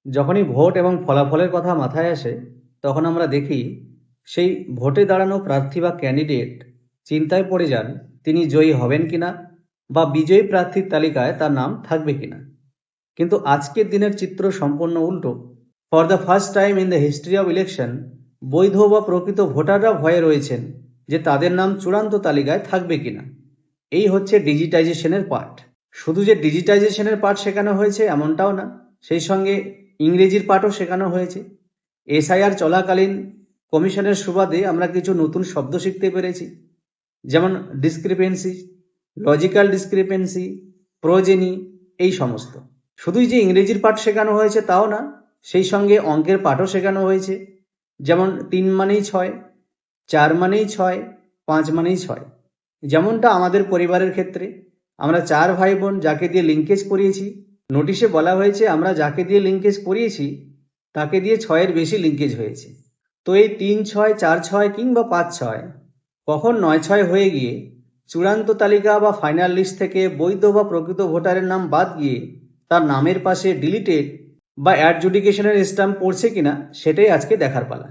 যখনই ভোট এবং ফলাফলের কথা মাথায় আসে তখন আমরা দেখি সেই ভোটে দাঁড়ানো প্রার্থী বা ক্যান্ডিডেট চিন্তায় পড়ে যান তিনি জয়ী হবেন কিনা বা বিজয়ী প্রার্থীর তালিকায় তার নাম থাকবে কিনা। কিন্তু আজকের দিনের চিত্র সম্পূর্ণ উল্টো। For the first time in the history of election বৈধ বা প্রকৃত ভোটাররা ভয়ে রয়েছেন যে তাদের নাম চূড়ান্ত তালিকায় থাকবে কিনা। এই হচ্ছে ডিজিটাইজেশনের পার্ট। শুধু যে ডিজিটাইজেশনের পার্ট শেখানো হয়েছে এমনটাও না, সেই সঙ্গে ইংরেজির পার্টও শেখানো হয়েছে। এসআইআর চলাকালীন কমিশনের সুবাদে আমরা কিছু নতুন শব্দ শিখতে পেরেছি, যেমন ডিসক্রিপেন্সি, লজিক্যাল ডিসক্রিপেন্সি, প্রোজেনি, এই সমস্ত। শুধুই যে ইংরেজির পাঠ শেখানো হয়েছে তাও না, সেই সঙ্গে অঙ্কের পাঠও শেখানো হয়েছে, যেমন 3 মানেই 6, 4 মানেই 6, 5 মানেই 6। যেমনটা আমাদের পরিবারের ক্ষেত্রে আমরা 4 ভাই বোন যাকে দিয়ে লিঙ্কেজ করিয়েছি, নোটিশে বলা হয়েছে আমরা যাকে দিয়ে লিঙ্কেজ করিয়েছি তাকে দিয়ে 6-এর বেশি লিঙ্কেজ হয়েছে। তো এই 3-6, 4-6 কিংবা 5-6 কখন 9-6 হয়ে গিয়ে চূড়ান্ত তালিকা বা ফাইনাল লিস্ট থেকে বৈধ বা প্রকৃত ভোটারের নাম বাদ গিয়ে তার নামের পাশে ডিলিটেড বা অ্যাডজুডিকেশনের স্ট্যাম্প পড়ছে কিনা সেটাই আজকে দেখার পালা।